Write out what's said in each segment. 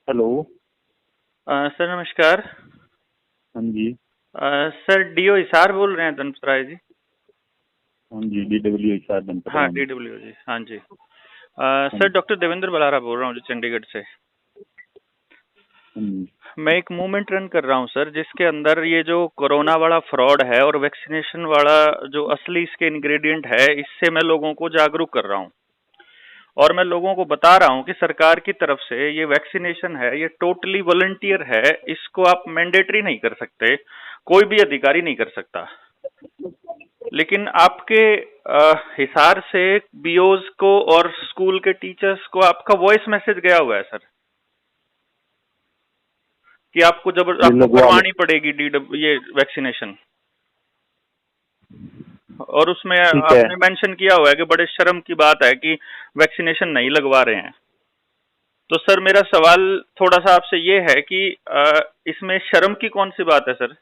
Hello. Sir नमस्कार। हाँ जी। Sir do Hisar बोल रहे हैं धनसराय जी? हाँ जी, DW हिसार बनता हाँ है। डीडब्ल्यू जी, हाँ जी। हाँ सर जी। डॉक्टर देवेंद्र बलारा बोल रहा हूँ जी, चंडीगढ़ से। हाँ जी। मैं एक मूवमेंट रन कर रहा हूँ सर, जिसके अंदर ये जो कोरोना वाला फ्रॉड है और वैक्सीनेशन वाला जो असली इसके इंग्रेडिएंट है, इससे मैं लोगों को जागरूक कर रहा हूँ। और मैं लोगों को बता रहा हूँ कि सरकार की तरफ से ये वैक्सीनेशन है, ये टोटली वॉलंटियर है, इसको आप मैंडेटरी नहीं कर सकते, कोई भी अधिकारी नहीं कर सकता। लेकिन आपके हिसार से बीओज को और स्कूल के टीचर्स को आपका वॉइस मैसेज गया हुआ है सर, कि ये आपको लगवा लो। करवानी पड़ेगी ये वैक्सीनेशन। और उसमें ठीक है। आपने मेंशन किया हुआ है कि बड़े शर्म की बात है कि वैक्सीनेशन नहीं लगवा रहे हैं। तो सर मेरा सवाल थोड़ा सा आपसे ये है कि इसमें शर्म की कौन सी बात है सर?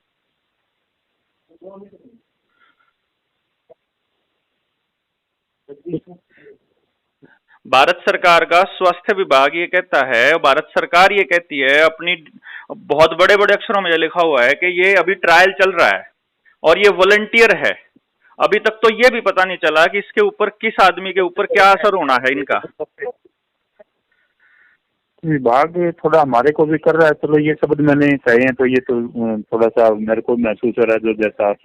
भारत सरकार का स्वास्थ्य विभाग ये कहता है, भारत सरकार ये कहती है अपनी, बहुत बड़े बड़े अक्षरों में ये लिखा हुआ है कि ये अभी ट्रायल चल रहा है और ये वॉलंटियर है। अभी तक तो ये भी पता नहीं चला कि इसके ऊपर किस आदमी के ऊपर क्या असर होना है इनका। विभाग थोड़ा हमारे को भी कर रहा है। चलो, ये शब्द मैंने कहे हैं तो ये तो थोड़ा सा मेरे को महसूस हो रहा है, जो जैसा आप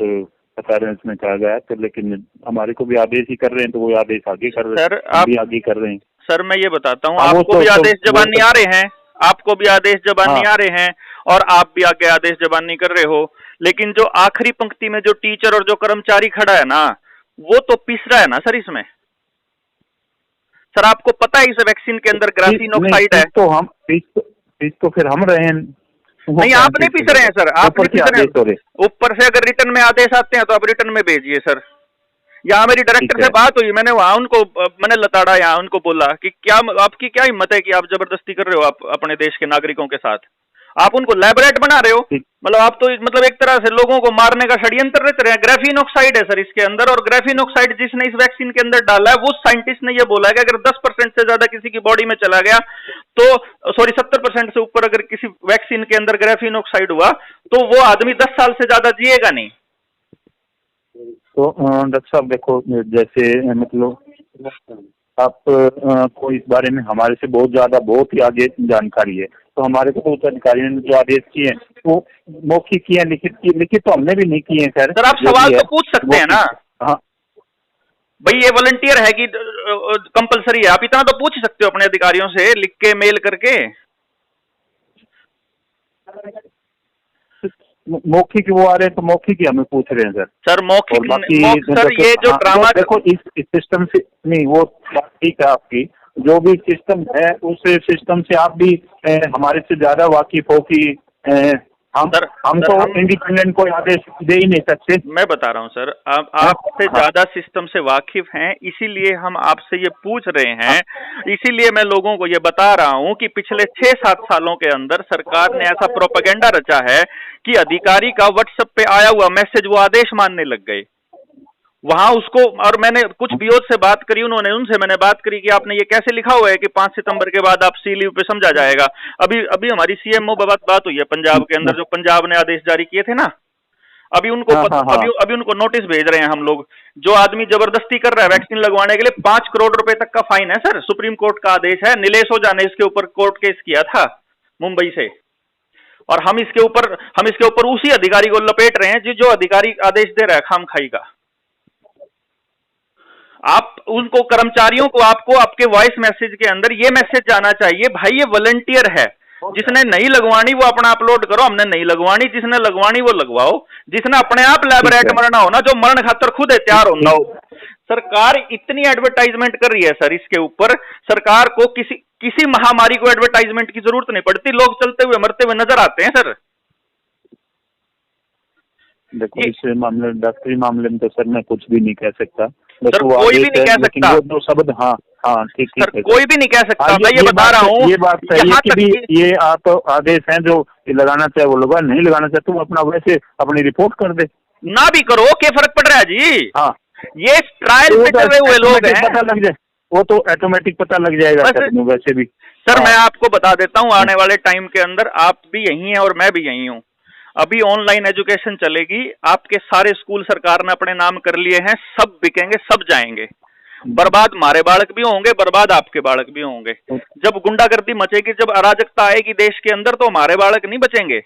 बता रहे हैं उसमें कहा गया है। तो लेकिन हमारे को भी आदेश ही कर रहे हैं, तो वो आदेश आगे कर रहे, सर हम आप भी आगे कर रहे हैं। सर मैं ये बताता हूँ, हाँ, वो आपको तो भी आदेश वो जबानी तो आ रहे हैं, आपको भी आदेश जबानी हाँ। आ रहे हैं, और आप भी आगे आदेश जबानी कर रहे हो। लेकिन जो आखिरी पंक्ति में जो टीचर और जो कर्मचारी खड़ा है ना, वो तो पिस रहा है ना सर इसमें। सर आपको पता है इस वैक्सीन के अंदर ग्राफीन नहीं, ऑक्साइड है। पीस तो फिर हम रहे हैं। वो नहीं क्या आप नहीं पिस रहे हैं सर, आप ऊपर नहीं के पिस रहे आदेश हो रहे। हैं। ऊपर से अगर रिटर्न में आदेश आते हैं तो आप रिटर्न में भेजिए सर। यहाँ मेरी डायरेक्टर ठीक से है। बात हुई, मैंने वहां उनको मैंने लताड़ा, यहाँ उनको बोला कि क्या आपकी क्या हिम्मत है कि आप जबरदस्ती कर रहे हो आप अपने देश के नागरिकों के साथ, आप उनको लैबरेट बना रहे हो। ठीक। मतलब आप तो मतलब एक तरह से लोगों को मारने का षड्यंत्र रच रहे हैं। ग्राफीन ऑक्साइड है सर इसके अंदर, और ग्राफीन ऑक्साइड जिसने इस वैक्सीन के अंदर डाला है वो साइंटिस्ट ने ये बोला है कि अगर 10% से ज्यादा किसी की बॉडी में चला गया तो, सॉरी 70% से ऊपर अगर किसी वैक्सीन के अंदर ग्राफीन ऑक्साइड हुआ तो वो आदमी 10 साल से ज्यादा जिएगा नहीं। तो डॉक्टर साहब देखो, जैसे मतलब आप को इस बारे में हमारे से बहुत ही आगे जानकारी है। तो हमारे को उच्च अधिकारियों ने जो आदेश किए हैं वो मौखिक किए हैं, लिखित तो हमने भी नहीं किए हैं। खैर, सर आप जो सवाल भी है तो पूछ सकते हैं ना हाँ। भाई, ये वॉलंटियर है कि कंपलसरी है? आप इतना तो पूछ सकते हो अपने अधिकारियों से लिख के, मेल करके। मौखिक वो आ रहे हैं तो मौखिक ही हमें पूछ रहे हैं सर। सर और बाकी सर ये जो हाँ, ड्रामा देखो इस सिस्टम से नहीं, वो बात ठीक है आपकी। जो भी सिस्टम है उस सिस्टम से आप भी हमारे से ज्यादा वाकिफ हो कि हम सर हम सर तो हम इंडिपेंडेंट कोई आदेश दे ही नहीं सकते। मैं बता रहा हूं सर, हाँ। आपसे हाँ। ज्यादा सिस्टम से वाकिफ हैं, इसीलिए हम आपसे ये पूछ रहे हाँ। हैं। इसीलिए मैं लोगों को ये बता रहा हूं कि पिछले 6-7 सालों के अंदर सरकार ने ऐसा प्रोपेगेंडा रचा है कि अधिकारी का व्हाट्सएप पे आया हुआ मैसेज वो आदेश मानने लग गए वहां उसको। और मैंने कुछ बीओ से बात करी, उनसे मैंने बात करी कि आपने ये कैसे लिखा हुआ है कि 5 सितंबर के बाद आप सी लीव पे समझा जाएगा। अभी अभी हमारी सीएमओ बात हुई है पंजाब के अंदर, जो पंजाब ने आदेश जारी किए थे ना, अभी उनको हाँ। हाँ। हाँ। अभी उनको नोटिस भेज रहे हैं हम लोग। जो आदमी जबरदस्ती कर रहा है वैक्सीन लगवाने के लिए, 5 करोड़ रुपए तक का फाइन है सर। सुप्रीम कोर्ट का आदेश है, नीलेश ओझा ने इसके ऊपर कोर्ट केस किया था मुंबई से। और हम इसके ऊपर उसी अधिकारी को लपेट रहे हैं जो अधिकारी आदेश दे रहा है खामखाई का। आप उनको कर्मचारियों को, आपको आपके वॉइस मैसेज के अंदर ये मैसेज जाना चाहिए, भाई ये वॉलंटियर है, जिसने नहीं लगवानी वो अपना अपलोड करो, हमने नहीं लगवानी, जिसने लगवानी वो लगवाओ, जिसने अपने आप लैबरेट मरना हो ना, जो मरण खातर खुद तैयार होना हो। सरकार इतनी एडवर्टाइजमेंट कर रही है सर इसके ऊपर। सरकार को किसी महामारी को एडवर्टाइजमेंट की जरूरत नहीं पड़ती, लोग चलते हुए मरते हुए नजर आते हैं सर। देखो इस मामले, डॉक्टरी मामले में तो सर मैं कुछ भी नहीं कह सकता। सर कोई भी नहीं कह सकता। वो जो शब्द, हाँ हाँ ठीक सर है, कोई भी नहीं कह सकता। मैं ये बता रहा हूँ, ये बात सही है कि भी ये आप आदेश हैं, जो लगाना चाहे वो लगा, नहीं लगाना चाहे तुम अपना वैसे अपनी रिपोर्ट कर दे, ना भी करो, क्या फर्क पड़ रहा है जी। हाँ। ये ट्रायल में चल रहे हुए लोग हैं। पता लग जाए। वो तो ऑटोमेटिक पता लग जाएगा सर, वैसे भी। सर मैं आपको बता देता हूँ, आने वाले टाइम के अंदर आप भी यही हैं और मैं भी यही हूँ। अभी ऑनलाइन एजुकेशन चलेगी, आपके सारे स्कूल सरकार ने अपने नाम कर लिए हैं, सब बिकेंगे, सब जाएंगे, बर्बाद हमारे बालक भी होंगे, बर्बाद आपके बालक भी होंगे। जब गुंडागर्दी मचेगी, जब अराजकता आएगी देश के अंदर, तो हमारे बालक नहीं बचेंगे,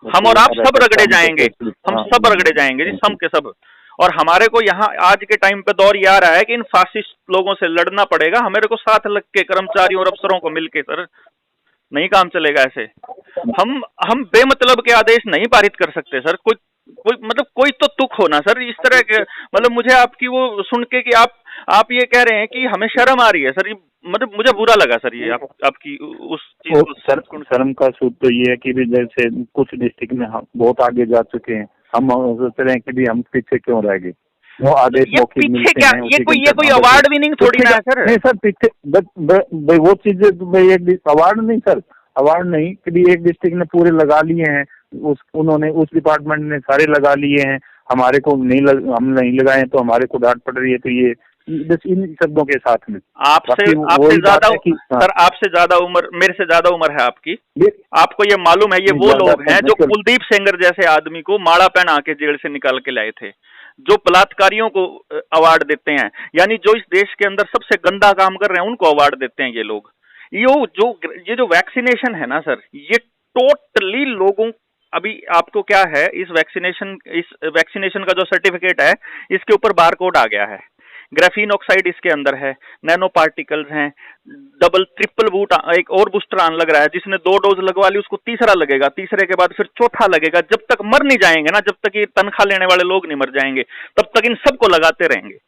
हम और आप सब रगड़े जाएंगे, हम सब रगड़े जाएंगे जी, सब के सब। और हमारे को यहाँ आज के टाइम पे दौर ये आ रहा है कि इन फासिस्ट लोगों से लड़ना पड़ेगा, हमारे को साथ लग के कर्मचारियों और अफसरों को मिलके। सर नहीं काम चलेगा ऐसे, हम बेमतलब के आदेश नहीं पारित कर सकते सर। कोई कोई मतलब कोई तो तुक होना सर इस तरह के। मतलब मुझे आपकी वो सुन के कि आप ये कह रहे हैं कि हमें शर्म आ रही है सर, ये मतलब मुझे बुरा लगा सर ये आपकी उस चीज को। सर शर्म का सूत्र तो ये है कि भी जैसे कुछ डिस्ट्रिक्ट में हम बहुत आगे जा चुके हैं, हम सोच रहे हैं कि भी हम पीछे क्यों रह गए। वो आदेश मौखिक मिलते हैं, ये कोई अवार्ड विनिंग थोड़ी ना है सर। नहीं सर, पीछे वो चीज एक अवार्ड नहीं सर, अवार्ड नहीं कि एक डिस्ट्रिक्ट ने पूरे लगा लिए हैं, उन्होंने उस डिपार्टमेंट ने सारे लगा लिए हैं, हमारे को हम नहीं लगाए तो हमारे को डांट पड़ रही है। तो ये बस इन शब्दों के साथ में आपसे ज्यादा सर, आपसे ज्यादा उम्र, मेरे से ज्यादा उम्र है आपकी। आपको ये मालूम है, ये वो लोग हैं जो कुलदीप सेंगर जैसे आदमी को माड़ा पहना के जेल से निकाल के लाए थे, जो बलात्कारियों को अवार्ड देते हैं, यानी जो इस देश के अंदर सबसे गंदा काम कर रहे हैं उनको अवार्ड देते हैं ये लोग। ये जो वैक्सीनेशन है ना सर, ये टोटली लोगों, अभी आपको क्या है, इस वैक्सीनेशन का जो सर्टिफिकेट है, इसके ऊपर बारकोड आ गया है, ग्राफीन ऑक्साइड इसके अंदर है, नैनो पार्टिकल्स हैं, डबल ट्रिपल बूट, एक और बूस्टर आने लग रहा है, जिसने 2 डोज लगवा ली उसको तीसरा लगेगा, तीसरे के बाद फिर चौथा लगेगा। जब तक मर नहीं जाएंगे ना, जब तक ये तनख्वाह लेने वाले लोग नहीं मर जाएंगे, तब तक इन सबको लगाते रहेंगे,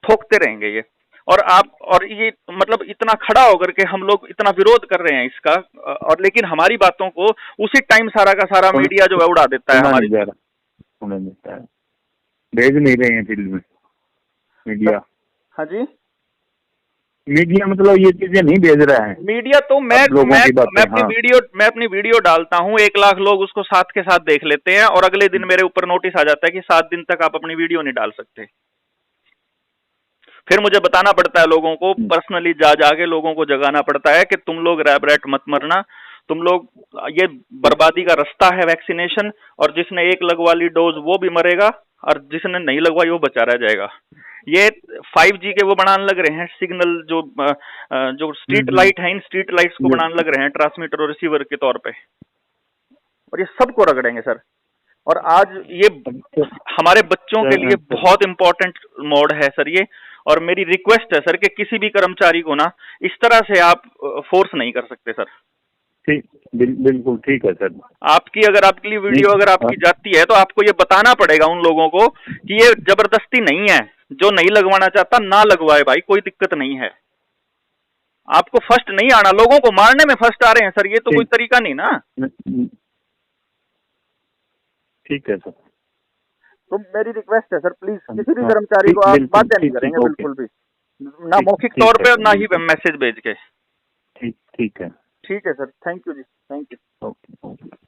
ठोकते रहेंगे ये। और ये मतलब इतना खड़ा होकर के हम लोग इतना विरोध कर रहे हैं इसका, और लेकिन हमारी बातों को उसी टाइम सारा का सारा मीडिया जो है उड़ा देता है हमारी। भेज नहीं रहे हैं फिल्म में मीडिया। हाँ जी, मीडिया मतलब ये चीजें नहीं भेज रहा है मीडिया। तो मैं अपनी वीडियो डालता हूँ, 1 लाख लोग उसको साथ के साथ देख लेते हैं, और अगले दिन मेरे ऊपर नोटिस आ जाता है कि 7 दिन तक आप अपनी वीडियो नहीं डाल सकते। फिर मुझे बताना पड़ता है लोगों को, पर्सनली जाके लोगों को जगाना पड़ता है कि तुम लोग रैट मत मरना, तुम लोग, ये बर्बादी का रास्ता है वैक्सीनेशन, और जिसने 1 लगवा ली डोज वो भी मरेगा, और जिसने नहीं लगवाई वो बचा रह जाएगा। ये 5G के वो बनाने लग रहे हैं सिग्नल, जो स्ट्रीट लाइट है, इन स्ट्रीट लाइट्स को बनाने लग रहे हैं ट्रांसमीटर और रिसीवर के तौर पे, और ये सबको रगड़ेंगे सर। और आज ये हमारे बच्चों के लिए बहुत इंपॉर्टेंट मोड है सर ये, और मेरी रिक्वेस्ट है सर कि किसी भी कर्मचारी को ना इस तरह से आप फोर्स नहीं कर सकते सर। ठीक, बिल्कुल ठीक है सर। आपकी वीडियो अगर आपकी जाती है तो आपको ये बताना पड़ेगा उन लोगों को कि ये जबरदस्ती नहीं है, जो नहीं लगवाना चाहता ना लगवाए भाई, कोई दिक्कत नहीं है। आपको फर्स्ट नहीं आना, लोगों को मारने में फर्स्ट आ रहे हैं सर, ये तो कोई तरीका नहीं ना। ठीक है सर, तो मेरी रिक्वेस्ट है सर, प्लीज किसी भी कर्मचारी को आप बाध्य नहीं करेंगे बिल्कुल भी, ना मौखिक तौर पे और ना ही मैसेज भेज के। ठीक है sir, thank you ji, thank you. Okay.